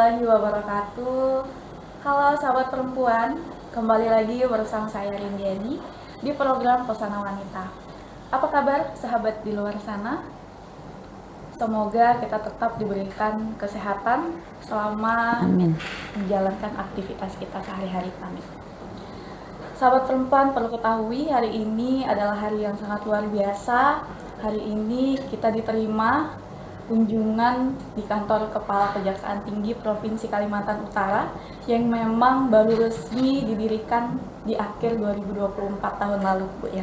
warahmatullahi wabarakatuh. Halo sahabat perempuan, kembali lagi bersama saya Rindiani di program Pesona Wanita. Apa kabar sahabat di luar sana? Semoga kita tetap diberikan kesehatan selama menjalankan aktivitas kita sehari-hari. Amin. Sahabat perempuan perlu ketahui, hari ini adalah hari yang sangat luar biasa. Hari ini kita diterima kunjungan di kantor Kepala Kejaksaan Tinggi Provinsi Kalimantan Utara yang memang baru resmi didirikan di akhir 2024 tahun lalu, Bu ya.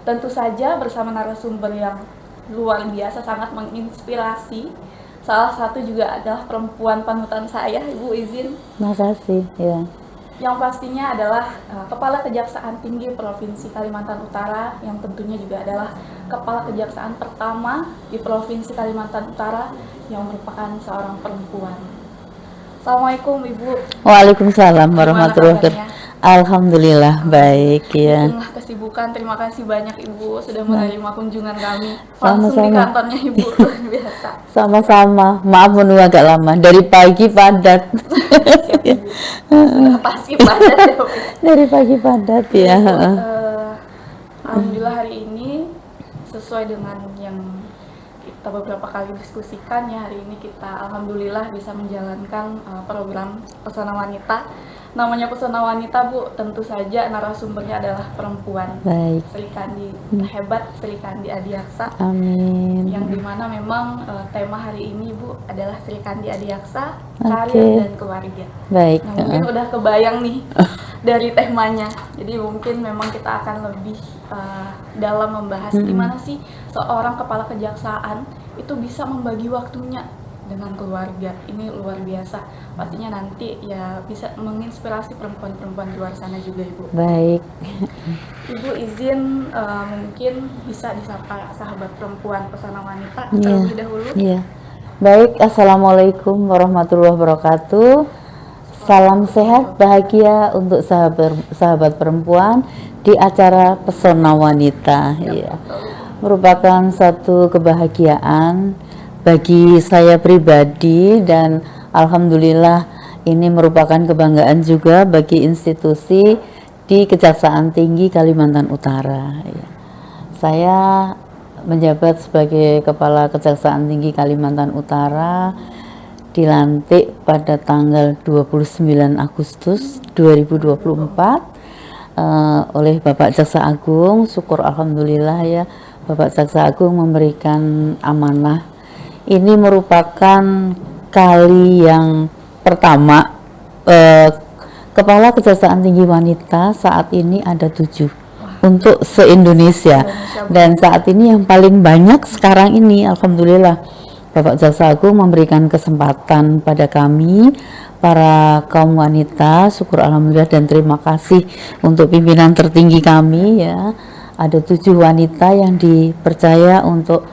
Tentu saja bersama narasumber yang luar biasa, sangat menginspirasi. Salah satu juga adalah perempuan panutan saya, Ibu izin. Makasih, ya. Yang pastinya adalah Kepala Kejaksaan Tinggi Provinsi Kalimantan Utara, yang tentunya juga adalah Kepala Kejaksaan pertama di Provinsi Kalimantan Utara yang merupakan seorang perempuan. Assalamualaikum Ibu. Waalaikumsalam warahmatullahi wabarakatuh. Alhamdulillah baik ya. Di tengah kesibukan, terima kasih banyak Ibu sudah menerima kunjungan kami Sama-sama. langsung di kantornya Ibu. Luar biasa. Sama-sama. Maaf menunggu agak lama. Dari pagi padat. Siap, Ibu. Sudah pasti padat ya, Bu. Dari pagi padat ya. Alhamdulillah hari ini sesuai dengan yang kita beberapa kali diskusikan ya, hari ini kita alhamdulillah bisa menjalankan program Pesona Wanita. Namanya Pesona Wanita, Bu, tentu saja narasumbernya adalah perempuan. Baik. Sri Kandi hebat, Sri Kandi Adiaksa. Amin. Yang dimana memang tema hari ini, Bu, adalah Sri Kandi Adiaksa, Oke. karir dan keluarga. Baik. Nah, mungkin udah kebayang nih dari temanya. Jadi mungkin memang kita akan lebih dalam membahas gimana sih seorang kepala kejaksaan itu bisa membagi waktunya dengan keluarga. Ini luar biasa. Pastinya nanti ya bisa menginspirasi perempuan-perempuan di luar sana juga, Ibu. Baik. Ibu izin mungkin bisa disapa sahabat perempuan Pesona Wanita Iya. terlebih dahulu. Iya. Baik, assalamualaikum warahmatullahi wabarakatuh. Salam sehat bahagia untuk sahabat perempuan di acara Pesona Wanita. Iya. Merupakan satu kebahagiaan bagi saya pribadi dan alhamdulillah ini merupakan kebanggaan juga bagi institusi di Kejaksaan Tinggi Kalimantan Utara. Ya. Saya menjabat sebagai Kepala Kejaksaan Tinggi Kalimantan Utara, dilantik pada tanggal 29 Agustus 2024 oleh Bapak Jaksa Agung. Syukur alhamdulillah ya, Bapak Jaksa Agung memberikan amanah. Ini merupakan kali yang pertama Kepala Kejaksaan Tinggi Wanita saat ini ada 7 untuk se-Indonesia, dan saat ini yang paling banyak sekarang ini alhamdulillah Bapak Jaksa Agung memberikan kesempatan pada kami para kaum wanita. Syukur alhamdulillah dan terima kasih untuk pimpinan tertinggi kami ya. Ada 7 wanita yang dipercaya untuk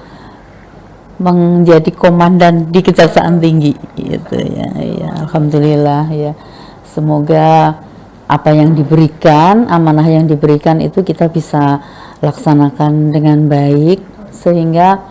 menjadi komandan di Kejaksaan Tinggi gitu ya. Ya alhamdulillah ya. Semoga apa yang diberikan, amanah yang diberikan itu kita bisa laksanakan dengan baik sehingga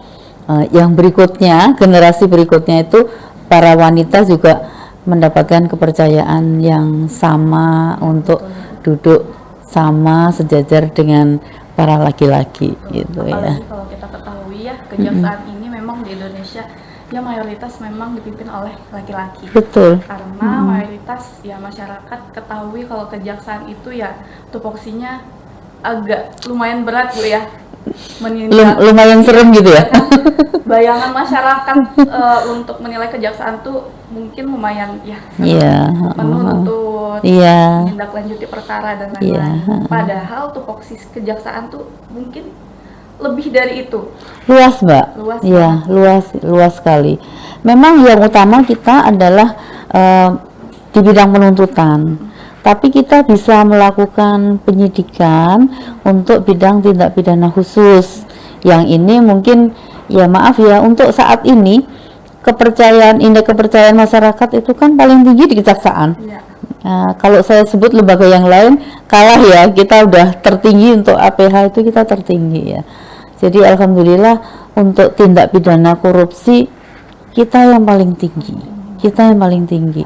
yang berikutnya, generasi berikutnya itu para wanita juga mendapatkan kepercayaan yang sama untuk duduk sama sejajar dengan para laki-laki gitu ya. Apalagi kalau kita ketahui ya, kejaksaan ini memang di Indonesia ya mayoritas memang dipimpin oleh laki-laki. Betul. Karena mayoritas ya masyarakat ketahui kalau kejaksaan itu ya tupoksinya agak lumayan berat, Bu ya. Menindak Lumayan serem gitu ya. bayangan masyarakat untuk menilai kejaksaan tuh mungkin lumayan ya Iya. menuntut, Iya. menindaklanjuti perkara dan lain-lain. Padahal tupoksi kejaksaan tuh mungkin lebih dari itu. Luas, Mbak. Luas, Iya, luas sekali. Memang yang utama kita adalah di bidang penuntutan. Tapi kita bisa melakukan penyidikan untuk bidang tindak pidana khusus. Yang ini mungkin ya maaf ya, untuk saat ini indeks kepercayaan masyarakat itu kan paling tinggi di kejaksaan. Iya. Nah, kalau saya sebut lembaga yang lain kalah ya, kita udah tertinggi untuk APH itu kita tertinggi ya. Jadi alhamdulillah untuk tindak pidana korupsi kita yang paling tinggi. kita yang paling tinggi.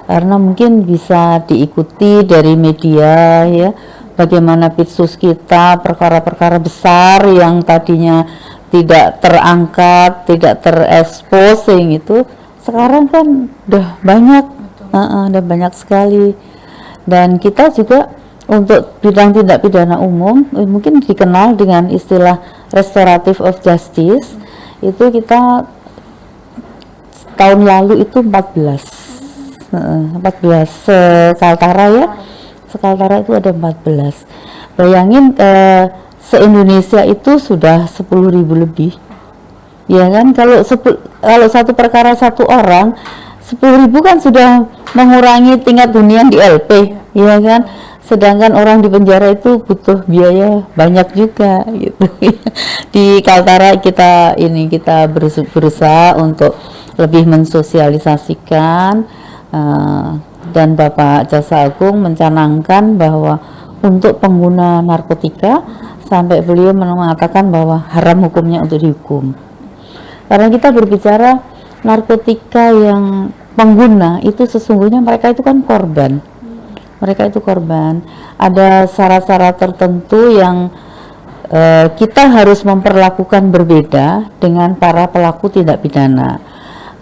Karena mungkin bisa diikuti dari media ya, bagaimana pitsus kita, perkara-perkara besar yang tadinya tidak terangkat, tidak terekspos, itu sekarang kan udah banyak, udah banyak sekali. Dan kita juga untuk bidang tindak pidana umum mungkin dikenal dengan istilah restorative of justice. Itu kita tahun lalu itu 14 Kaltara ya, Kaltara itu ada 14. Bayangin se-Indonesia itu sudah 10.000 lebih ya kan. Kalau satu perkara satu orang 10.000 kan sudah mengurangi tingkat hunian di LP ya kan. Sedangkan orang di penjara itu butuh biaya banyak juga gitu. Di Kaltara kita berusaha untuk lebih mensosialisasikan, dan Bapak Jaksa Agung mencanangkan bahwa untuk pengguna narkotika sampai beliau mengatakan bahwa haram hukumnya untuk dihukum. Karena kita berbicara narkotika yang pengguna itu sesungguhnya mereka itu kan korban. Mereka itu korban. Ada syarat-syarat tertentu yang kita harus memperlakukan berbeda dengan para pelaku tindak pidana.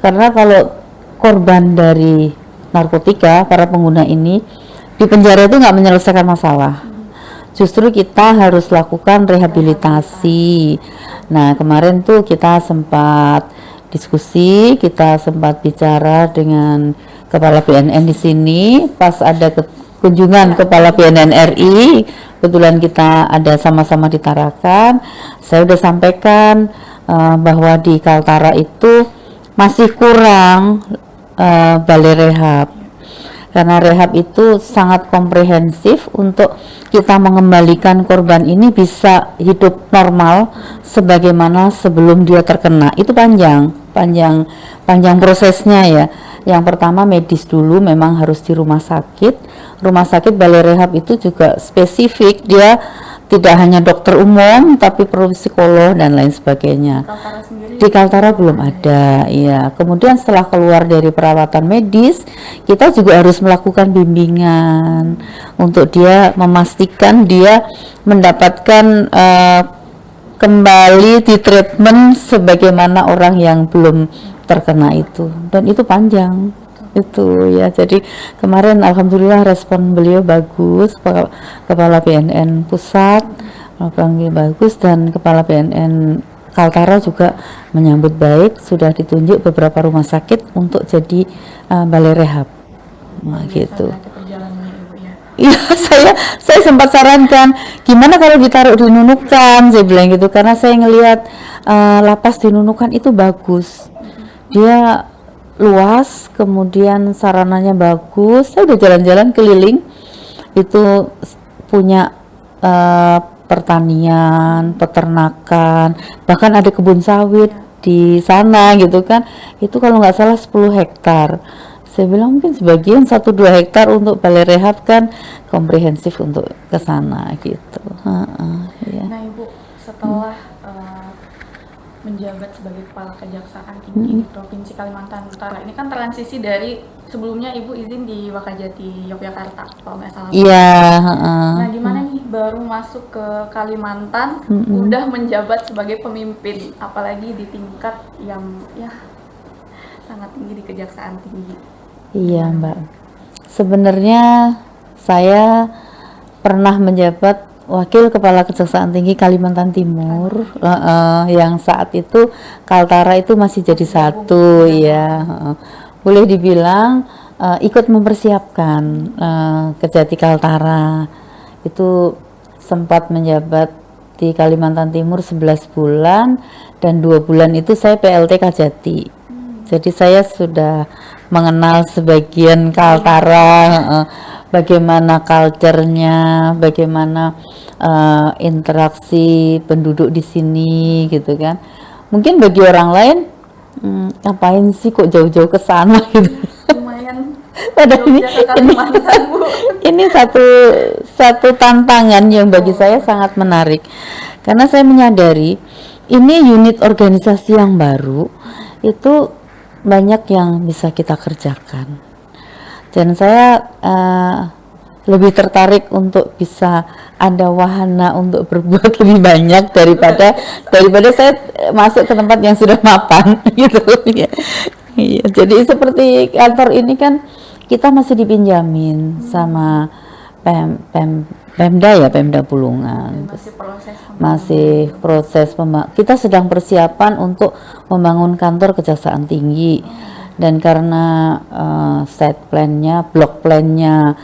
Karena kalau korban dari narkotika, para pengguna ini di penjara itu nggak menyelesaikan masalah. Justru kita harus lakukan rehabilitasi. Nah, kemarin tuh kita sempat diskusi, kita sempat bicara dengan Kepala BNN di sini pas ada kunjungan Kepala BNN RI. Kebetulan kita ada sama-sama di Tarakan. Saya udah sampaikan bahwa di Kaltara itu masih kurang balai rehab, karena rehab itu sangat komprehensif untuk kita mengembalikan korban ini bisa hidup normal sebagaimana sebelum dia terkena. Itu panjang prosesnya ya. Yang pertama medis dulu, memang harus di rumah sakit balai rehab itu juga spesifik, dia tidak hanya dokter umum tapi perlu psikolog dan lain sebagainya. Di Kaltara belum ada ya. Kemudian setelah keluar dari perawatan medis, kita juga harus melakukan bimbingan untuk dia memastikan dia mendapatkan kembali di treatment sebagaimana orang yang belum terkena itu. Dan itu panjang itu ya. Jadi kemarin alhamdulillah respon beliau bagus, Kepala BNN pusat bagus, dan Kepala BNN Kaltara juga menyambut baik, sudah ditunjuk beberapa rumah sakit untuk jadi balai rehab. Nah, gitu. Iya, saya sempat sarankan gimana kalau ditaruh di Nunukan, saya bilang gitu, karena saya ngelihat lapas di Nunukan itu bagus, dia luas, kemudian sarananya bagus. Saya udah jalan-jalan keliling, itu punya pertanian, peternakan, bahkan ada kebun sawit di sana gitu kan. Itu kalau nggak salah 10 hektar. Saya bilang mungkin sebagian 1-2 hektar untuk balai rehab kan komprehensif untuk ke sana gitu. Ya. Nah, Ibu, setelah menjabat sebagai Kepala Kejaksaan Tinggi di Provinsi Kalimantan Utara, ini kan transisi dari sebelumnya Ibu izin di Wakajati Yogyakarta kalau nggak salah. Iya. Nah, gimana nih baru masuk ke Kalimantan udah menjabat sebagai pemimpin, apalagi di tingkat yang ya sangat tinggi di Kejaksaan Tinggi. Iya Mbak, sebenarnya saya pernah menjabat Wakil Kepala Kejaksaan Tinggi Kalimantan Timur, yang saat itu Kaltara itu masih jadi satu ya. Boleh dibilang ikut mempersiapkan Kejati Kaltara. Itu sempat menjabat di Kalimantan Timur 11 bulan, dan 2 bulan itu saya PLT Kajati. Jadi saya sudah mengenal sebagian Kaltara, bagaimana culture-nya, bagaimana interaksi penduduk di sini gitu kan. Mungkin bagi orang lain ngapain sih kok jauh-jauh ke sana gitu. Lumayan. Padahal ini satu tantangan yang bagi saya sangat menarik, karena saya menyadari ini unit organisasi yang baru, itu banyak yang bisa kita kerjakan. Dan saya lebih tertarik untuk bisa ada wahana untuk berbuat lebih banyak daripada saya masuk ke tempat yang sudah mapan gitu ya. Iya, jadi seperti kantor ini kan kita masih dipinjamin sama Pemda ya, Pemda Bulungan. Masih proses kita sedang persiapan untuk membangun kantor Kejaksaan Tinggi. Dan karena site plan-nya, block plan-nya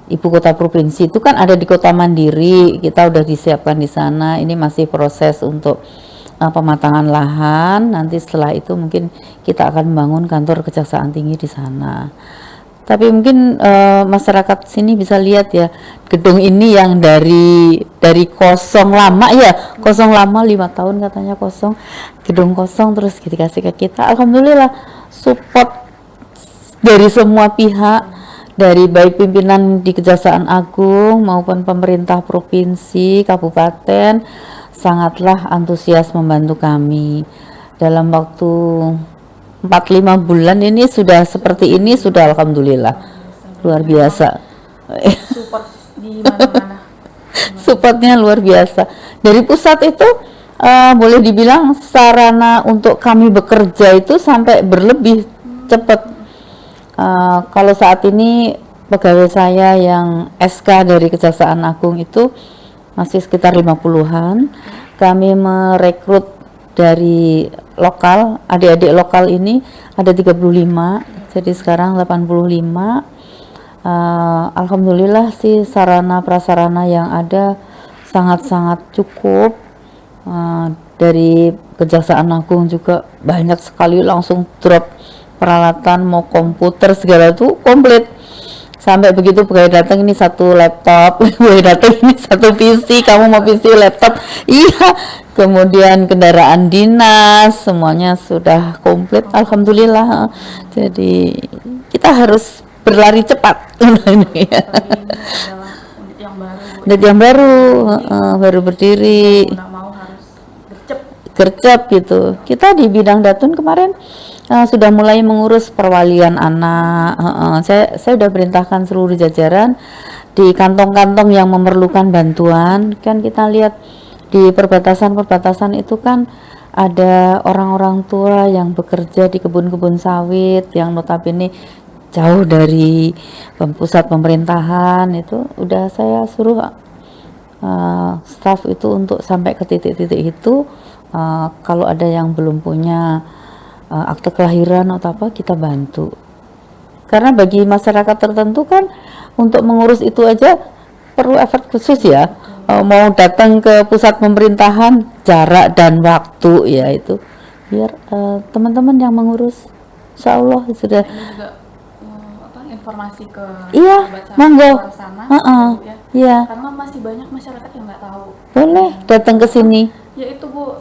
ibu kota provinsi itu kan ada di Kota Mandiri, kita udah disiapkan di sana. Ini masih proses untuk pematangan lahan. Nanti setelah itu mungkin kita akan membangun kantor Kejaksaan Tinggi di sana. Tapi mungkin masyarakat sini bisa lihat ya, gedung ini yang dari kosong lama ya, kosong lama 5 tahun katanya kosong, gedung kosong terus dikasih ke kita. Alhamdulillah support dari semua pihak, dari baik pimpinan di Kejaksaan Agung maupun pemerintah provinsi, kabupaten, sangatlah antusias membantu kami. Dalam waktu 4-5 bulan ini sudah seperti ini, sudah alhamdulillah luar biasa. Support di mana-mana. Supportnya luar biasa. Dari pusat itu boleh dibilang sarana untuk kami bekerja itu sampai berlebih cepat. Kalau saat ini pegawai saya yang SK dari Kejaksaan Agung itu masih sekitar 50-an. Kami merekrut dari lokal, adik-adik lokal ini ada 35, jadi sekarang 85. Alhamdulillah sih sarana prasarana yang ada sangat-sangat cukup. Dari Kejaksaan Agung juga banyak sekali langsung drop peralatan, mau komputer segala itu komplit. Sampai begitu pegawai datang ini satu laptop, pegawai datang ini satu PC, kamu mau PC laptop, iya. Kemudian kendaraan dinas, semuanya sudah komplit, alhamdulillah. Jadi kita harus berlari cepat. Ini adalah unit yang baru. Unit yang baru, baru berdiri. Nggak mau harus gercep gitu. Kita di bidang Datun kemarin sudah mulai mengurus perwalian anak. Saya sudah perintahkan seluruh jajaran di kantong-kantong yang memerlukan bantuan. Kan kita lihat di perbatasan-perbatasan itu kan ada orang-orang tua yang bekerja di kebun-kebun sawit yang notabene jauh dari pusat pemerintahan. Itu udah saya suruh staf itu untuk sampai ke titik-titik itu. Kalau ada yang belum punya akte kelahiran atau apa, kita bantu. Karena bagi masyarakat tertentu kan untuk mengurus itu aja perlu effort khusus ya. Mau datang ke pusat pemerintahan, jarak dan waktu ya itu biar teman-teman yang mengurus. Insya Allah sudah. Ini juga informasi ke iya, monggo. Ya. Iya. Karena masih banyak masyarakat yang nggak tahu. Boleh datang ke sini. Ya itu Bu,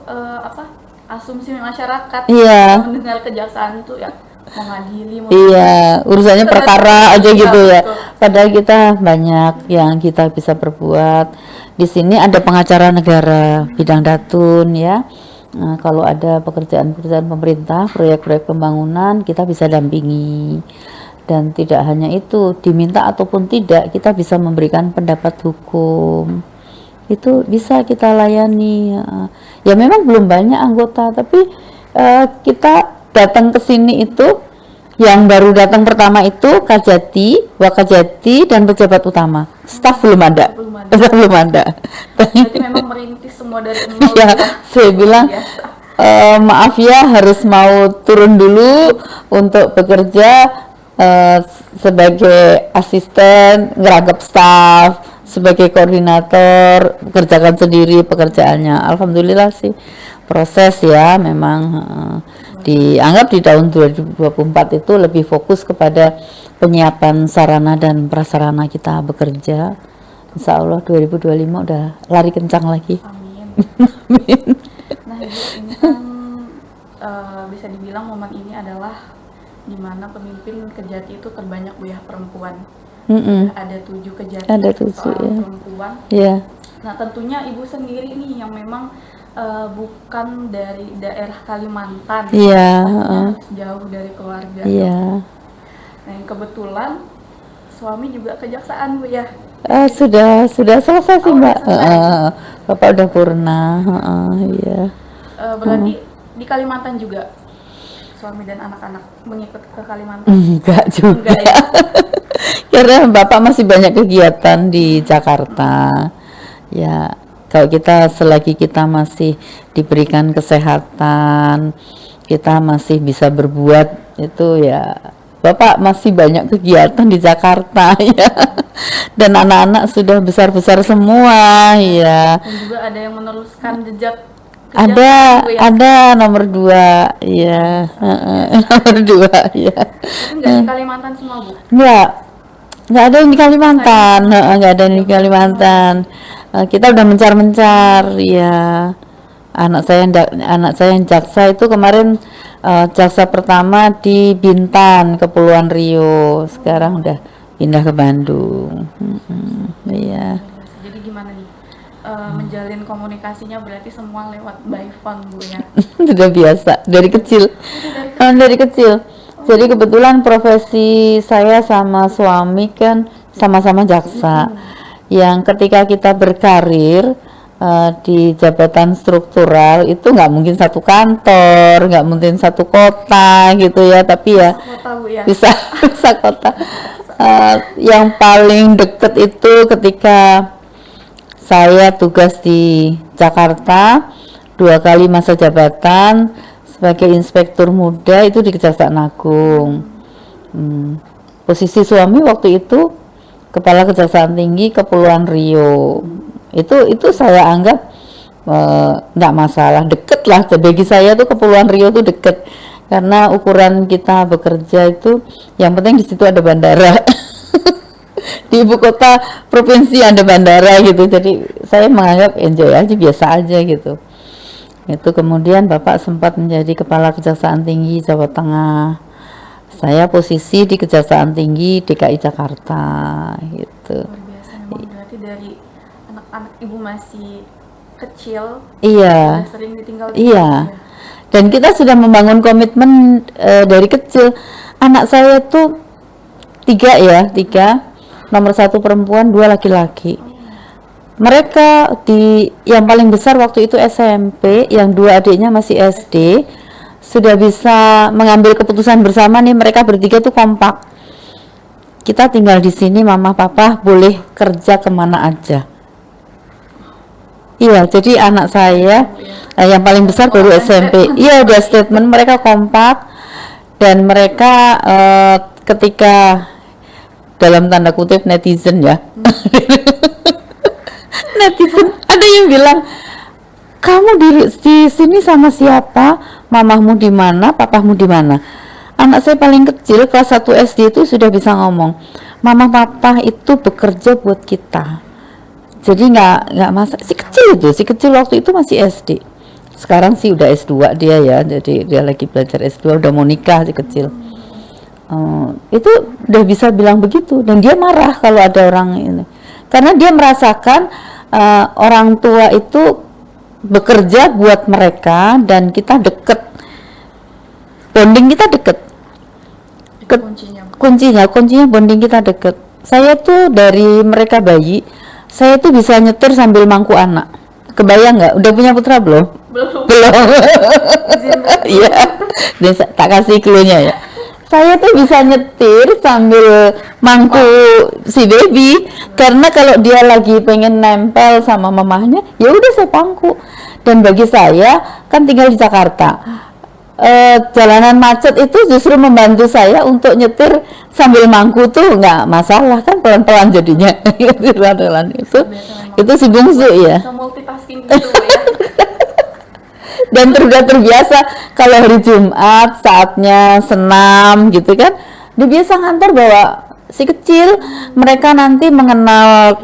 asumsi masyarakat mendengar kejaksaan itu ya mengadili. Iya, urusannya perkara aja gitu ya. Betul. Padahal kita banyak yang kita bisa perbuat. Di sini ada pengacara negara bidang Datun ya. Kalau ada pekerjaan-pekerjaan pemerintah, proyek-proyek pembangunan, kita bisa dampingi. Dan tidak hanya itu, diminta ataupun tidak, kita bisa memberikan pendapat hukum. Itu bisa kita layani. Ya memang belum banyak anggota, tapi kita datang ke sini itu yang baru datang pertama itu Kajati, Wakajati dan pejabat utama. Staf belum ada. Belum ada. Berarti memang merintis semua dari nol. Ya, saya bilang maaf ya, harus mau turun dulu untuk bekerja sebagai asisten, ngeragap staf, sebagai koordinator, kerjakan sendiri pekerjaannya. Alhamdulillah sih proses ya, memang dianggap di tahun 2024 itu lebih fokus kepada penyiapan sarana dan prasarana kita bekerja. Insya Allah 2025 udah lari kencang lagi. Amin. Amin. Nah Ibu, ini kan bisa dibilang momen ini adalah di mana pemimpin Kejati itu terbanyak Bu ya, perempuan. Ada 7 Kejati, ada 7 seorang ya. perempuan. Iya. Nah, tentunya ibu sendiri nih yang memang bukan dari daerah Kalimantan, Iya, pastinya harus jauh dari keluarga. iya. Nah, yang kebetulan suami juga kejaksaan Bu ya. Sudah selesai sih Oh, udah Mbak. selesai. Bapak udah purna. Iya. Berarti di Kalimantan juga suami dan anak-anak mengikut ke Kalimantan? Enggak juga. Enggak ya? Karena Bapak masih banyak kegiatan di Jakarta. Ya, kalau kita selagi kita masih diberikan kesehatan, kita masih bisa berbuat itu ya. Bapak masih banyak kegiatan di Jakarta ya. Dan anak-anak sudah besar-besar semua ya. Dan juga ada yang meneruskan jejak Ada, Bu ya? ada nomor 2 ya. Nomor 2 ya. Tapi nggak di Kalimantan semua Bu? Nggak ada yang di Kalimantan, nggak ada yang di Kalimantan. Kita udah mencar-mencar ya. Anak saya yang jaksa itu kemarin, jaksa pertama di Bintan, Kepulauan Riau. Sekarang udah pindah ke Bandung. Iya. Jadi gimana nih? Menjalin komunikasinya berarti semua lewat by phone Bu ya? Sudah biasa dari kecil. Dari kecil. Jadi kebetulan profesi saya sama suami kan sama-sama jaksa. Yang ketika kita berkarir di jabatan struktural itu nggak mungkin satu kantor, nggak mungkin satu kota gitu ya, tapi ya Kota Bu ya? bisa kota. Yang paling deket itu ketika saya tugas di Jakarta 2 kali masa jabatan sebagai inspektur muda itu di Kejaksaan Agung. Posisi suami waktu itu Kepala Kejaksaan Tinggi Kepulauan Riau. Itu saya anggap nggak masalah, deket lah. Bagi saya tuh Kepulauan Riau tuh deket karena ukuran kita bekerja itu yang penting di situ ada bandara. Di ibu kota provinsi ada bandara gitu, jadi saya menganggap enjoy aja, biasa aja gitu. Itu kemudian Bapak sempat menjadi Kepala Kejaksaan Tinggi Jawa Tengah, saya posisi di Kejaksaan Tinggi DKI Jakarta gitu. Luar biasa memang, berarti dari anak-anak ibu masih kecil Iya, udah sering ditinggal iya. ya? Dan kita sudah membangun komitmen dari kecil. Anak saya tuh 3, nomor 1 perempuan, 2 laki-laki. Mereka yang paling besar waktu itu SMP, yang 2 adiknya masih SD, sudah bisa mengambil keputusan bersama nih. Mereka bertiga tuh kompak. Kita tinggal di sini, mama papa boleh kerja kemana aja. Iya, jadi anak saya yang paling besar baru SMP. Iya, udah statement, mereka kompak dan mereka ketika dalam tanda kutip netizen ya. Netizen ada yang bilang, kamu di sini sama siapa, mamahmu di mana, papahmu di mana. Anak saya paling kecil kelas 1 SD itu sudah bisa ngomong, mama papa itu bekerja buat kita. Jadi nggak masalah. Si kecil waktu itu masih SD. Sekarang sih udah S2 dia ya, jadi dia lagi belajar S2, udah mau nikah si kecil. Itu udah bisa bilang begitu, dan dia marah kalau ada orang ini, karena dia merasakan orang tua itu bekerja buat mereka dan kita deket, bonding kita deket. Kuncinya bonding kita deket. Saya tuh dari mereka bayi, saya tuh bisa nyetir sambil mangku anak. Kebayang nggak? Udah punya putra belum? Belum. Iya. Tak kasih clue-nya ya. Saya tuh bisa nyetir sambil mangku si baby, karena kalau dia lagi pengen nempel sama mamahnya, ya udah saya pangku. Dan bagi saya kan tinggal di Jakarta, jalanan macet itu justru membantu saya untuk nyetir sambil mangku tuh nggak masalah, kan pelan-pelan jadinya. Itu si bungsu ya. Bisa multitasking gitu ya. Dan sudah terbiasa kalau hari Jumat saatnya senam gitu kan, dia biasa ngantar bawa si kecil. Mereka nanti mengenal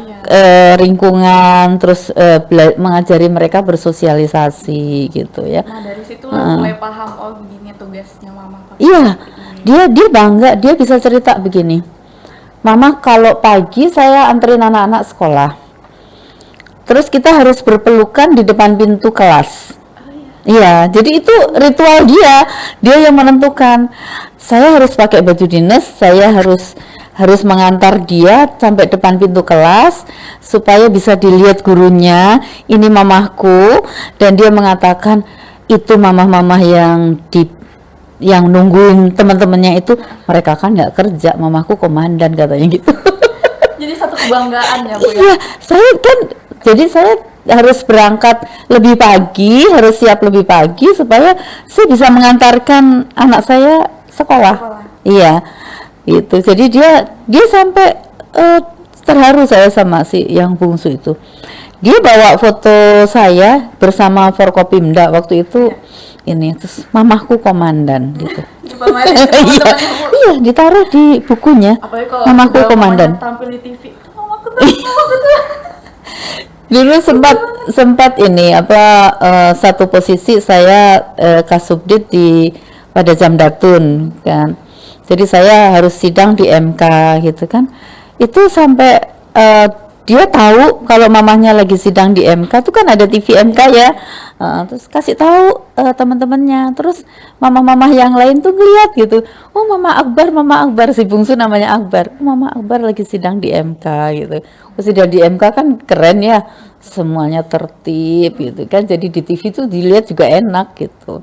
lingkungan, terus mengajari mereka bersosialisasi gitu ya. Nah dari situ mulai paham, oh begini tugasnya mama papa. Iya, dia bangga, dia bisa cerita begini, mama kalau pagi saya anterin anak-anak sekolah, terus kita harus berpelukan di depan pintu kelas. Iya, jadi itu ritual dia yang menentukan. Saya harus pakai baju dinas, saya harus mengantar dia sampai depan pintu kelas supaya bisa dilihat gurunya, ini mamahku, dan dia mengatakan itu mamah-mamah yang nungguin teman-temannya itu, mereka kan nggak kerja, mamahku komandan katanya gitu. Jadi satu kebanggaan ya Bu ya. Iya, saya harus berangkat lebih pagi, harus siap lebih pagi supaya saya bisa mengantarkan anak saya sekolah. Iya, itu. Jadi dia sampai terharu saya sama si yang bungsu itu. Dia bawa foto saya bersama Forkopimda waktu itu ini, terus mamahku komandan gitu. Dipamerin ke Iya, teman-temannya Bu. iya, ditaruh di bukunya. Apalagi kalau Mamaku udah komandan. mamanya tampil di TV. Mamaku tuh. Dulu sempat ini satu posisi saya Kasubdit pada Jamdatun kan. Jadi saya harus sidang di MK gitu kan. Itu sampai dia tahu kalau mamahnya lagi sidang di MK tuh kan ada TV MK ya. Terus kasih tahu teman-temannya. Terus mama-mama yang lain tuh ngeliat gitu. Oh, Mama Akbar si bungsu namanya Akbar. Mama Akbar lagi sidang di MK gitu. Sidang di MK kan keren ya, semuanya tertib gitu kan, jadi di TV tuh dilihat juga enak gitu.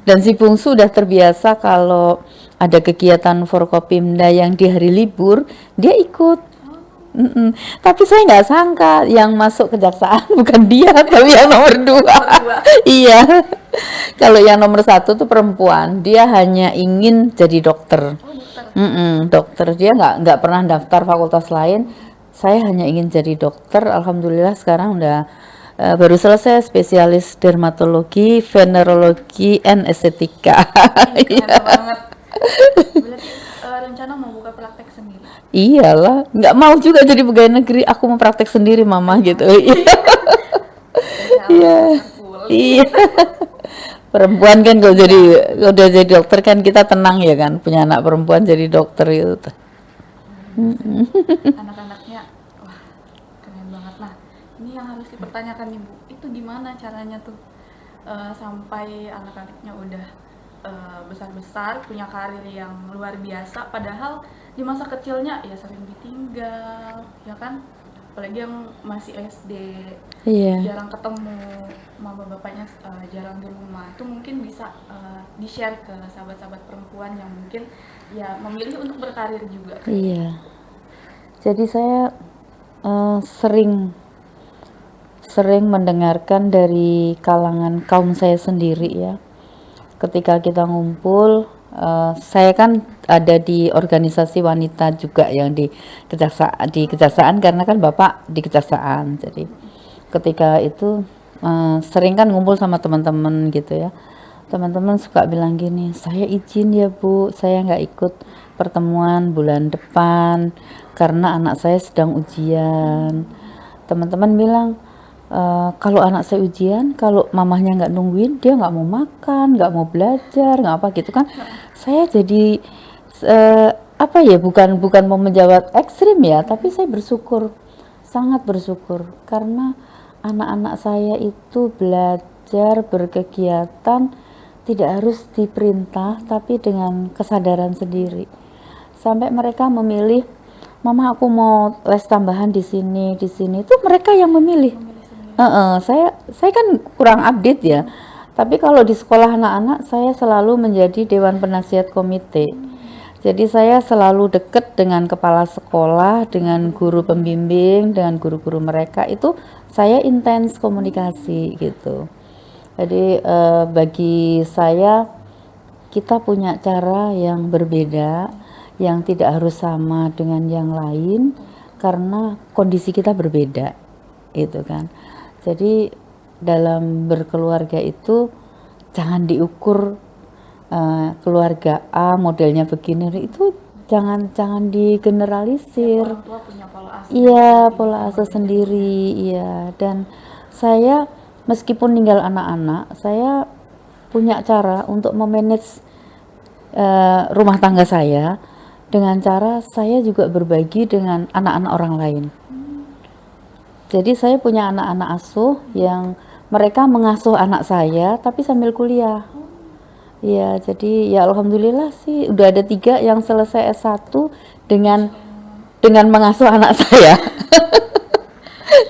Dan si bungsu udah terbiasa kalau ada kegiatan Forkopimda yang di hari libur dia ikut. Tapi saya nggak sangka yang masuk kejaksaan bukan dia tapi yang nomor 2. Iya, kalau yang nomor 1 tuh perempuan, dia hanya ingin jadi dokter. Dokter, dia nggak pernah daftar fakultas lain. Saya hanya ingin jadi dokter. Alhamdulillah sekarang udah baru selesai spesialis dermatologi, venerologi, and estetika. Keren banget. Berarti rencana mau buka praktek sendiri. Iyalah, nggak mau juga jadi pegawai negeri. Aku mau praktek sendiri, mama gitu. Iya, iya. Perempuan kan kalau udah jadi dokter kan kita tenang ya kan, punya anak perempuan jadi dokter itu. Anak-anaknya, wah keren banget. Nah, ini yang harus dipertanyakan nih Bu, itu gimana caranya tuh sampai anak-anaknya udah besar-besar, punya karir yang luar biasa, padahal di masa kecilnya ya sering ditinggal, ya kan? Apalagi yang masih SD, jarang ketemu, mama bapaknya jarang di rumah. Itu mungkin bisa di-share ke sahabat-sahabat perempuan yang mungkin ya memilih untuk berkarir juga. Iya. Jadi saya sering mendengarkan dari kalangan kaum saya sendiri ya. Ketika kita ngumpul, saya kan ada di organisasi wanita juga yang di kejaksaan karena kan bapak di kejaksaan. Jadi ketika itu sering kan ngumpul sama teman-teman gitu ya. Teman-teman suka bilang gini, saya izin ya Bu, saya nggak ikut pertemuan bulan depan karena anak saya sedang ujian. Teman-teman bilang, kalau anak saya ujian, kalau mamahnya nggak nungguin, dia nggak mau makan, nggak mau belajar, nggak apa gitu kan. Saya jadi bukan mau menjawab ekstrim ya, tapi saya bersyukur, sangat bersyukur karena anak-anak saya itu belajar berkegiatan tidak harus diperintah, tapi dengan kesadaran sendiri. Sampai mereka memilih, mama aku mau les tambahan di sini, itu mereka yang memilih. Saya kan kurang update ya, tapi kalau di sekolah anak-anak saya selalu menjadi dewan penasihat komite. Jadi saya selalu dekat dengan kepala sekolah, dengan guru pembimbing, dengan guru-guru mereka, itu saya intens komunikasi gitu. Jadi bagi saya kita punya cara yang berbeda, yang tidak harus sama dengan yang lain karena kondisi kita berbeda, itu kan. Jadi dalam berkeluarga itu jangan diukur keluarga A modelnya begini, itu jangan digeneralisir. Orang tua punya pola asuh. Iya, pola asuh sendiri, iya. Dan saya meskipun tinggal anak-anak, saya punya cara untuk memanage rumah tangga saya dengan cara saya juga berbagi dengan anak-anak orang lain. Jadi saya punya anak-anak asuh yang mereka mengasuh anak saya tapi sambil kuliah. Iya, jadi ya alhamdulillah sih udah ada 3 yang selesai S1 dengan mengasuh anak saya.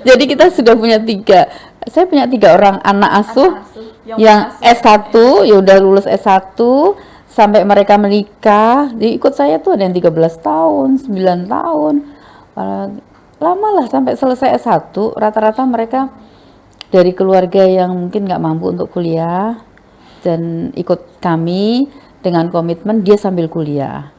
Jadi kita sudah punya 3. Saya punya 3 orang anak asuh Anak asuh yang mengasuh S1, ya udah lulus S1 sampai mereka menikah. Jadi ikut saya tuh ada yang 13 tahun, 9 tahun. Eh, Lama lah sampai selesai S1. Rata-rata mereka dari keluarga yang mungkin nggak mampu untuk kuliah dan ikut kami dengan komitmen dia sambil kuliah.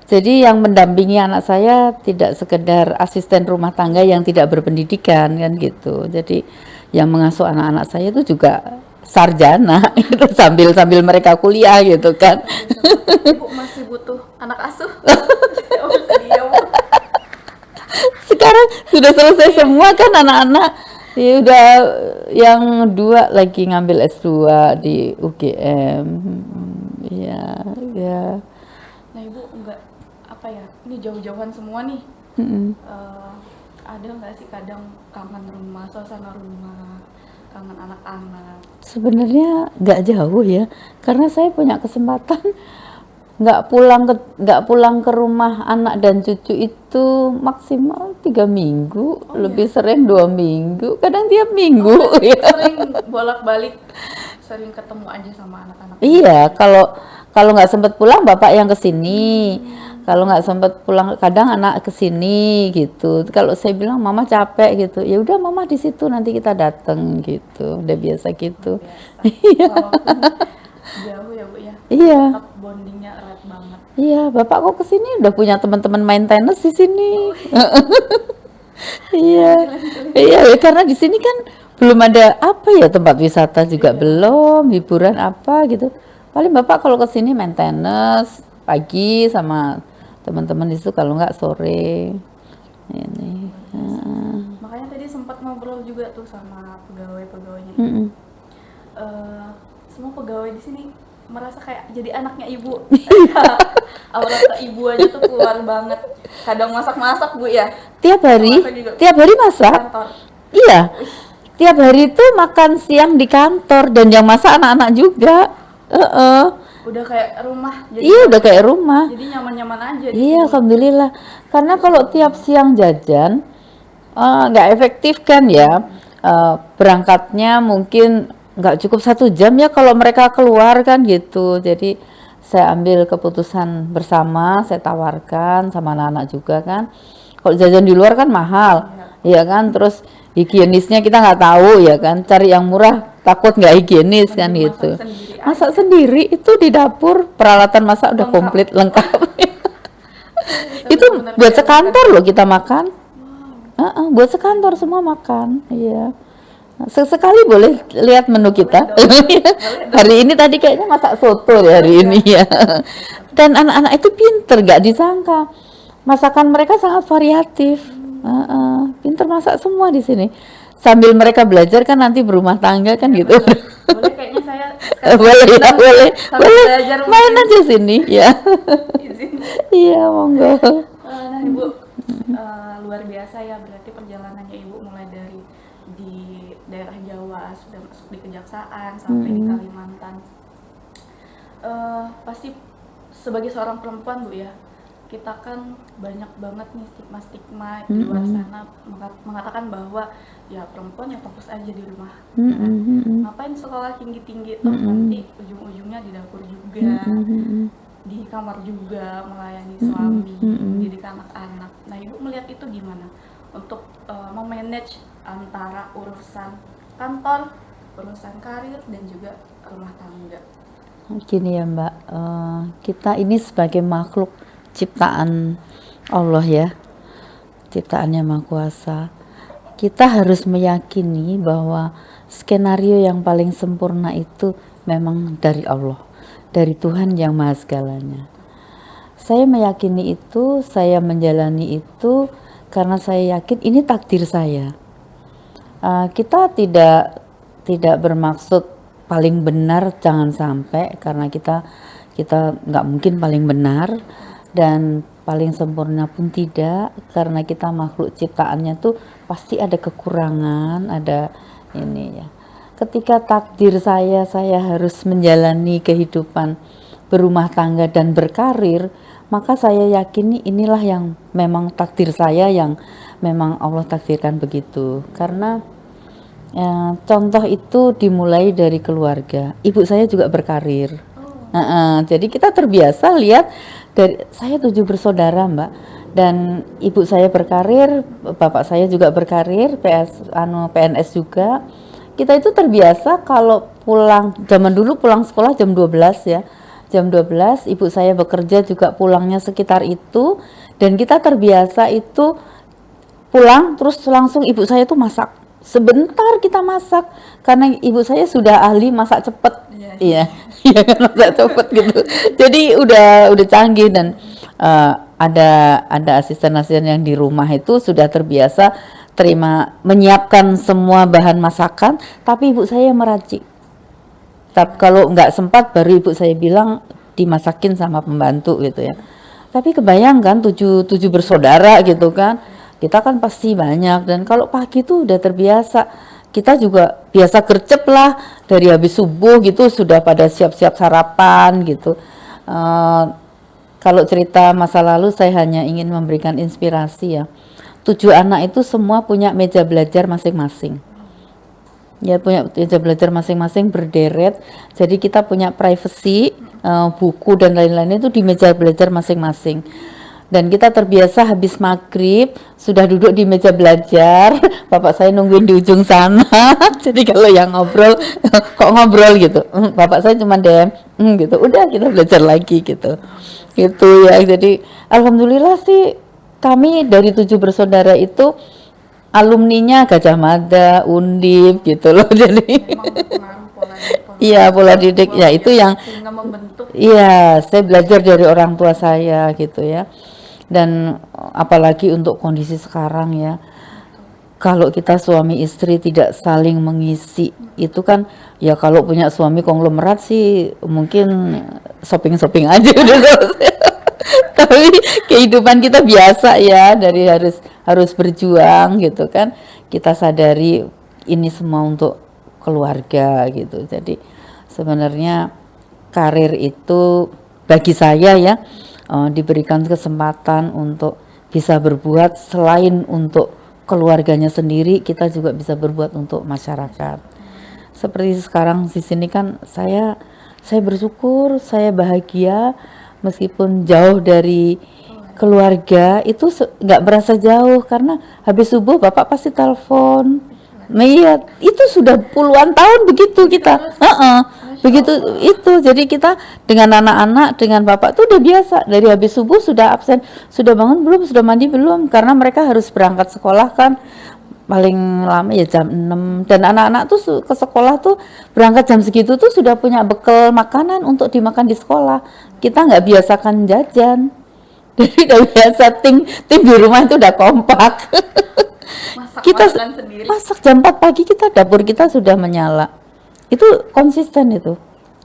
Jadi yang mendampingi anak saya tidak sekedar asisten rumah tangga yang tidak berpendidikan kan gitu. Jadi yang mengasuh anak-anak saya itu juga sarjana itu sambil mereka kuliah gitu kan. Ibu masih butuh anak asuh. Oh, sedih ya, Bu. Sekarang sudah selesai semua kan anak-anak. Ya udah yang 2 lagi ngambil S2 di UGM. Iya, ya. Nah, Ibu enggak apa ya? Ini jauh-jauhan semua nih. Mm-mm. Ada nggak sih kadang kangen rumah, suasana rumah, kangen anak-anak? Sebenarnya nggak jauh ya, karena saya punya kesempatan nggak pulang ke rumah anak dan cucu itu maksimal 3 minggu, lebih sering 2 minggu, kadang tiap minggu. Ya. Sering bolak-balik, sering ketemu aja sama anak-anak. Iya, kalau nggak sempat pulang bapak yang kesini, kalau nggak sempat pulang kadang anak kesini gitu. Kalau saya bilang mama capek gitu, ya udah mama di situ nanti kita dateng gitu, udah biasa gitu. Biasa. Walaupun jauh ya, Bu ya. Iya. Tetap bondingnya erat banget. Iya, bapak kok kesini udah punya teman-teman main tenis di sini. Iya, iya, karena di sini kan belum ada apa ya tempat wisata juga belum, hiburan apa gitu. Paling bapak kalau kesini main tenis pagi sama teman-teman di situ, kalau nggak sore. Ini. Makanya tadi sempat ngobrol juga tuh sama pegawai-pegawainya. Mm-mm. Semua pegawai di sini merasa kayak jadi anaknya ibu. Aura keibuannya tuh keluar banget. Kadang masak-masak, Bu ya. Tiap hari, Masak juga. tiap hari masak. Kantor. Iya, tiap hari itu makan siang di kantor dan yang masak anak-anak juga. Udah kayak rumah. Jadi Iya, udah kayak rumah. jadi nyaman-nyaman aja di Iya, sini. alhamdulillah. Karena kalau tiap siang jajan nggak efektif kan ya. Berangkatnya mungkin nggak cukup 1 jam ya kalau mereka keluar kan gitu. Jadi saya ambil keputusan bersama, saya tawarkan sama anak-anak juga kan. Kalau jajan di luar kan mahal, ya kan. Terus higienisnya kita nggak tahu ya kan. Cari yang murah takut nggak higienis kan Mending gitu. masak sendiri aja. Masak sendiri itu di dapur peralatan masak udah komplit lengkap. Itu Bener-bener buat kayak sekantor loh kita makan. Buat sekantor semua makan. Iya. Sesekali boleh lihat menu kita. Hari ini tadi kayaknya masak soto ya hari ini ya. Dan anak-anak itu pinter, nggak disangka. Masakan mereka sangat variatif. Pinter masak semua di sini. Sambil mereka belajar kan nanti berumah tangga kan gitu. Boleh kayaknya saya Boleh ya, boleh. sambil Boleh. belajar Main aja sini ya. izin. Iya, monggo. Nah, Ibu, luar biasa ya berarti perjalanannya Ibu mulai dari di daerah Jawa sudah masuk di Kejaksaan sampai di Kalimantan. Pasti sebagai seorang perempuan, Bu ya, kita kan banyak banget nih stigma-stigma di luar sana mengatakan bahwa ya perempuan ya fokus aja di rumah. Ngapain sekolah tinggi-tinggi toh nanti ujung-ujungnya di dapur juga. Di kamar juga melayani suami, mendidik anak-anak. Nah, Ibu melihat itu gimana untuk memanage antara urusan kantor, urusan karir dan juga rumah tangga? Gini ya Mbak, kita ini sebagai makhluk ciptaan Allah ya, ciptaannya Maha Kuasa. Kita harus meyakini bahwa skenario yang paling sempurna itu memang dari Allah, dari Tuhan yang Maha Segalanya. Saya meyakini itu, saya menjalani itu karena saya yakin ini takdir saya. Kita tidak bermaksud paling benar, jangan sampai, karena kita nggak mungkin paling benar. dan paling sempurna pun tidak, karena kita makhluk ciptaannya tuh pasti ada kekurangan, ada ini ya. Ketika takdir saya harus menjalani kehidupan berumah tangga dan berkarir, maka saya yakini inilah yang memang takdir saya, yang memang Allah takdirkan begitu. Karena contoh itu dimulai dari keluarga. Ibu saya juga berkarir. Jadi kita terbiasa lihat dari saya 7 bersaudara, Mbak, dan ibu saya berkarir, bapak saya juga berkarir, PNS juga. Kita itu terbiasa kalau pulang, zaman dulu pulang sekolah jam 12 ya. Jam 12 ibu saya bekerja juga pulangnya sekitar itu, dan kita terbiasa itu pulang terus langsung ibu saya tuh masak. Sebentar kita masak karena ibu saya sudah ahli masak cepet. Iya, iya kan, masak cepet gitu. Jadi udah canggih, dan ada asisten-asisten yang di rumah itu sudah terbiasa menyiapkan semua bahan masakan, tapi ibu saya meracik. Tapi kalau nggak sempat baru ibu saya bilang dimasakin sama pembantu gitu ya. Tapi kebayangkan 7 bersaudara gitu kan, kita kan pasti banyak, dan kalau pagi tuh udah terbiasa. Kita juga biasa gercep lah, dari habis subuh gitu sudah pada siap-siap sarapan gitu. Kalau cerita masa lalu saya hanya ingin memberikan inspirasi ya. 7 anak itu semua punya meja belajar masing-masing. Ya, punya meja belajar masing-masing berderet. Jadi kita punya privacy, buku dan lain-lain itu di meja belajar masing-masing. Dan kita terbiasa habis maghrib sudah duduk di meja belajar, bapak saya nungguin di ujung sana. Jadi kalau yang ngobrol kok ngobrol gitu, bapak saya cuma DM gitu, udah kita belajar lagi gitu. Gitu ya. Jadi alhamdulillah sih kami dari 7 bersaudara itu alumninya Gajah Mada, Undip gitu loh. Jadi Memang berpengaruh pola iya, pola didik ya itu yang sehingga membentuk. iya, saya belajar dari orang tua saya gitu ya. Dan apalagi untuk kondisi sekarang ya, kalau kita suami istri tidak saling mengisi, itu kan ya kalau punya suami konglomerat sih mungkin shopping-shopping aja udah selesai. Tapi kehidupan kita biasa ya, dari harus berjuang gitu kan. Kita sadari ini semua untuk keluarga gitu. Jadi sebenarnya karir itu bagi saya ya, diberikan kesempatan untuk bisa berbuat selain untuk keluarganya sendiri, kita juga bisa berbuat untuk masyarakat. Seperti sekarang di sini kan saya bersyukur, saya bahagia meskipun jauh dari keluarga, itu nggak berasa jauh karena habis subuh bapak pasti telepon. Nah, iya, itu sudah puluhan tahun begitu kita. Begitu itu. Jadi kita dengan anak-anak, dengan bapak tuh udah biasa. Dari habis subuh sudah absen, sudah bangun belum, sudah mandi belum, karena mereka harus berangkat sekolah kan paling lama ya jam 6, dan anak-anak tuh ke sekolah tuh berangkat jam segitu tuh sudah punya bekal makanan untuk dimakan di sekolah. Kita nggak biasakan jajan. Jadi udah biasa tim di rumah itu udah kompak. Kita Sendiri. masak jam 4 pagi, kita dapur kita sudah menyala. Itu konsisten itu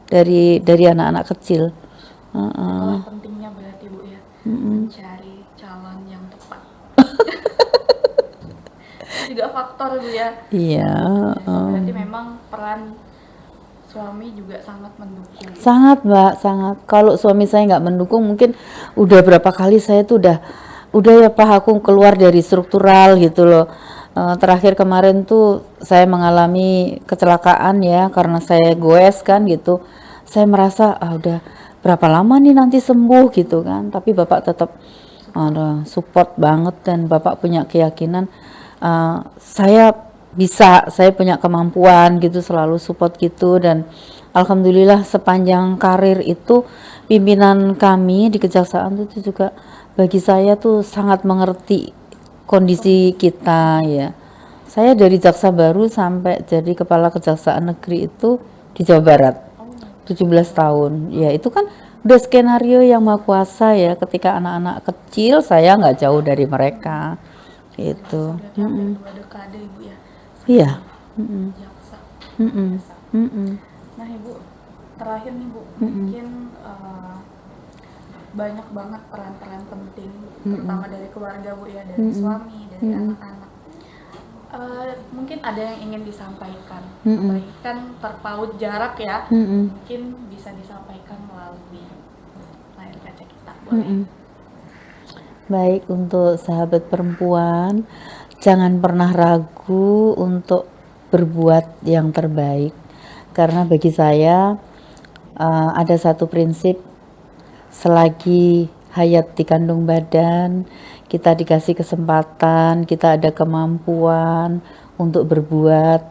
dari anak-anak kecil. Itulah pentingnya berarti Bu ya, mencari calon yang tepat. Itu juga faktor Bu ya. Iya. Berarti memang peran suami juga sangat mendukung. Sangat Mbak, sangat. Kalau suami saya nggak mendukung, mungkin udah berapa kali saya tuh udah ya Pak, aku keluar dari struktural gitu loh. Terakhir kemarin tuh saya mengalami kecelakaan ya, karena saya goes kan gitu. Saya merasa udah berapa lama nih nanti sembuh gitu kan. Tapi bapak tetap support banget, dan bapak punya keyakinan saya bisa, saya punya kemampuan gitu, selalu support gitu. Dan alhamdulillah sepanjang karir itu pimpinan kami di kejaksaan itu juga bagi saya tuh sangat mengerti kondisi kita ya. Saya dari Jaksa Baru sampai jadi kepala Kejaksaan Negeri itu di Jawa Barat 17 tahun ya. Itu kan udah skenario yang maha kuasa ya, ketika anak-anak kecil saya nggak jauh dari mereka gitu. Hampir 2 dekade Ibu ya. Iya. Jaksa. Nah Ibu, terakhir nih Bu, mungkin banyak banget peran-peran penting, terutama dari keluarga Bu ya, dari suami, dari anak-anak. Mungkin ada yang ingin disampaikan, apalagi kan terpaut jarak ya, mungkin bisa disampaikan melalui layar kaca kita, boleh? Baik, untuk sahabat perempuan, jangan pernah ragu untuk berbuat yang terbaik. Karena bagi saya ada satu prinsip, selagi hayat dikandung badan, kita dikasih kesempatan, kita ada kemampuan untuk berbuat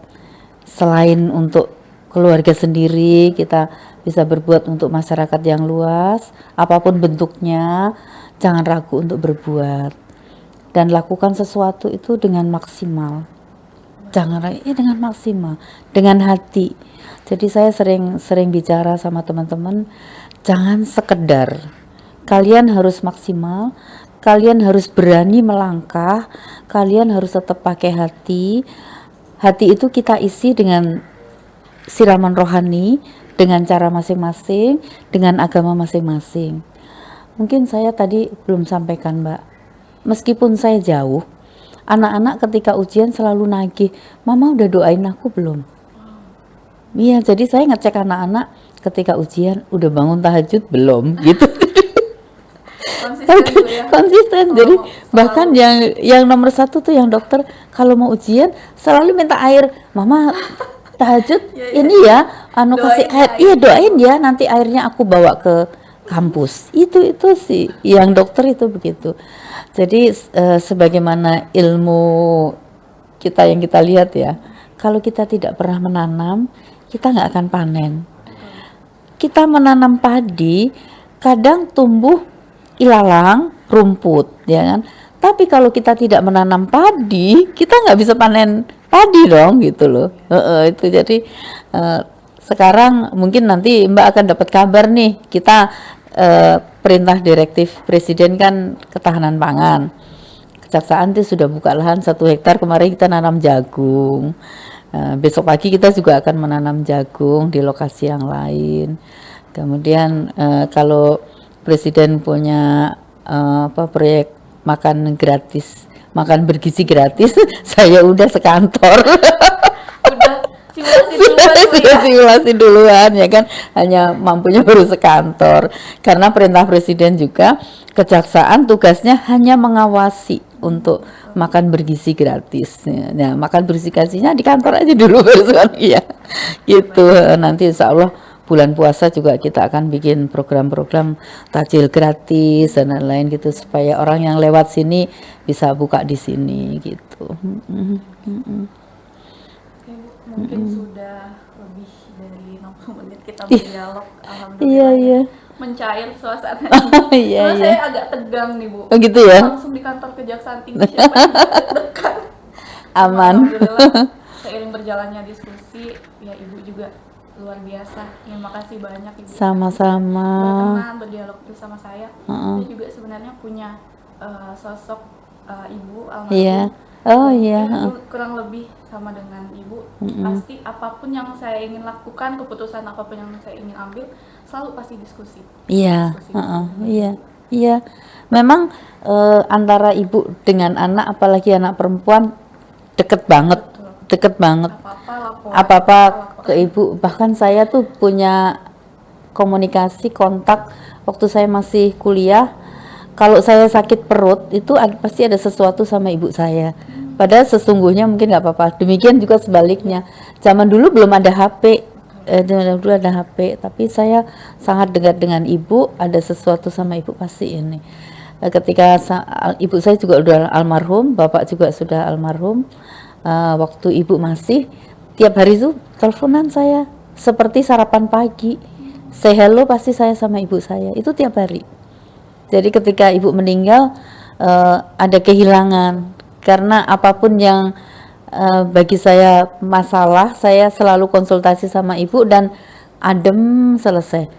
selain untuk keluarga sendiri, kita bisa berbuat untuk masyarakat yang luas, apapun bentuknya, jangan ragu untuk berbuat dan lakukan sesuatu itu dengan maksimal. Jangan dengan maksimal, dengan hati. Jadi saya sering bicara sama teman-teman, jangan sekedar, kalian harus maksimal, kalian harus berani melangkah, kalian harus tetap pakai hati. Hati itu kita isi dengan siraman rohani, dengan cara masing-masing, dengan agama masing-masing. Mungkin saya tadi belum sampaikan, Mbak, meskipun saya jauh, anak-anak ketika ujian selalu nagih, mama udah doain aku belum? Iya, jadi saya ngecek anak-anak ketika ujian, udah bangun tahajud belum? Gitu. Konsisten Bu ya. Konsisten. Jadi bahkan yang nomor satu tuh yang dokter kalau mau ujian selalu minta air, mama tahajud ini ya, kasih air, iya doain ya, nanti airnya aku bawa ke kampus. Itu sih yang dokter itu begitu. Jadi sebagaimana ilmu kita yang kita lihat ya, kalau kita tidak pernah menanam, kita nggak akan panen. Kita menanam padi, kadang tumbuh ilalang, rumput, ya kan? Tapi kalau kita tidak menanam padi, kita nggak bisa panen padi dong, gitu loh. Itu jadi sekarang mungkin nanti Mbak akan dapat kabar nih, kita perintah direktif Presiden kan ketahanan pangan. Kejaksaan itu sudah buka lahan 1 hektar, kemarin kita nanam jagung. Besok pagi kita juga akan menanam jagung di lokasi yang lain. Kemudian kalau Presiden punya proyek makan gratis, makan bergizi gratis, saya udah sekantor. Udah simulasi duluan ya kan, hanya mampunya baru sekantor karena perintah Presiden juga kejaksaan tugasnya hanya mengawasi untuk makan bergizi gratis. Nah, makan bergizi gratisnya di kantor aja dulu barusan ya. Gitu. Nanti insya Allah bulan puasa juga kita akan bikin program-program takjil gratis dan lain-lain gitu supaya orang yang lewat sini bisa buka di sini gitu. Mungkin sudah lebih dari 60 menit kita berdialog. Iya, iya. Mencair suasana Iya, saya agak tegang nih Bu. Oh gitu ya? Langsung di kantor Kejaksaan Tinggi, siapa yang deg-degan. Aman. Alhamdulillah, seiring berjalannya diskusi, ya Ibu juga luar biasa. Terima kasih banyak Ibu. Sama-sama. Berkenan berdialog bersama saya. Saya juga sebenarnya punya sosok Ibu almarhum. Iya. Oh iya. Kurang lebih sama dengan Ibu. Pasti apapun yang saya ingin lakukan, keputusan apapun yang saya ingin ambil, selalu pasti diskusi. Iya. Iya. Iya. Memang antara ibu dengan anak, apalagi anak perempuan, deket banget. Betul. Deket banget. Apa-apa Apa-apa ke ibu. Bahkan saya tuh punya komunikasi kontak waktu saya masih kuliah. Kalau saya sakit perut itu pasti ada sesuatu sama ibu saya. Padahal sesungguhnya mungkin nggak apa-apa. Demikian juga sebaliknya. Zaman dulu belum ada HP. Dulu ada HP, tapi saya sangat dekat dengan ibu. Ada sesuatu sama ibu pasti ini. Ketika ibu saya juga udah almarhum, bapak juga sudah almarhum. Waktu ibu masih, tiap hari itu teleponan saya seperti sarapan pagi. Say hello pasti saya sama ibu saya. Itu tiap hari. Jadi ketika ibu meninggal ada kehilangan karena apapun yang bagi saya masalah, saya selalu konsultasi sama ibu dan adem selesai.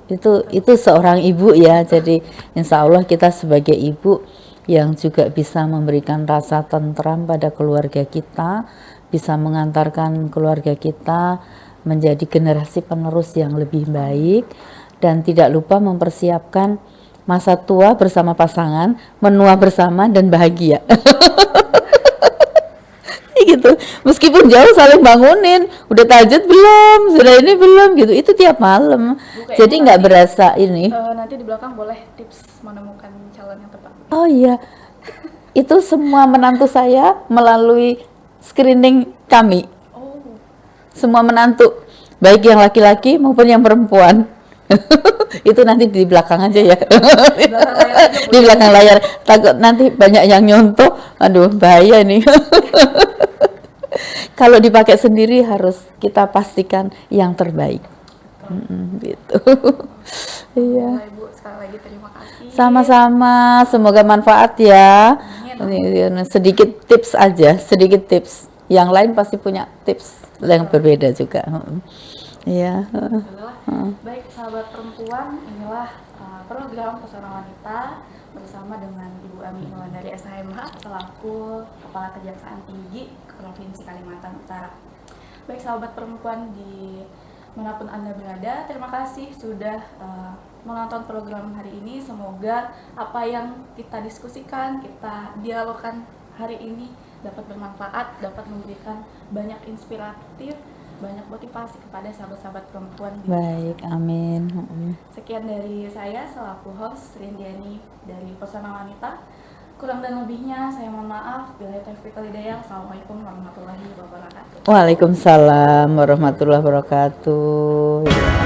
Itu seorang ibu ya. Jadi insya Allah kita sebagai ibu yang juga bisa memberikan rasa tentram pada keluarga kita, bisa mengantarkan keluarga kita menjadi generasi penerus yang lebih baik. dan tidak lupa mempersiapkan masa tua bersama pasangan, menua bersama dan bahagia. Gitu, meskipun jauh saling bangunin, udah tahajud belum, sudah ini belum gitu, itu tiap malam. Kayaknya Jadi nggak nanti, berasa ini. nanti di belakang boleh tips menemukan calon yang tepat. Oh iya, itu semua menantu saya melalui screening kami, Oh, semua menantu, baik yang laki-laki maupun yang perempuan. Itu nanti di belakang aja ya. belakang layar aja Di belakang layar, takut nanti banyak yang nyontoh, aduh bahaya nih. Kalau dipakai sendiri harus kita pastikan yang terbaik. Gitu. Iya. boleh Bu, sekali lagi terima kasih. Sama-sama, semoga manfaat ya. Amin. Ini sedikit tips aja, sedikit tips. Yang lain pasti punya tips yang berbeda juga. Iya. Alhamdulillah. Baik sahabat perempuan, inilah program Pesona Wanita bersama dengan Ibu Ami Iwan dari SHMH selaku Kepala Kejaksaan Tinggi Provinsi Kalimantan Utara. Baik sahabat perempuan di manapun Anda berada, terima kasih sudah menonton program hari ini. Semoga apa yang kita diskusikan, kita dialogkan hari ini dapat bermanfaat, dapat memberikan banyak inspiratif, banyak motivasi kepada sahabat-sahabat perempuan. Baik, amin. Sekian dari saya selaku host Rindiani dari Pesona Wanita. Kurang dan lebihnya saya mohon maaf. Billahi taufiq wal hidayah. Assalamualaikum warahmatullahi wabarakatuh. Waalaikumsalam warahmatullahi wabarakatuh.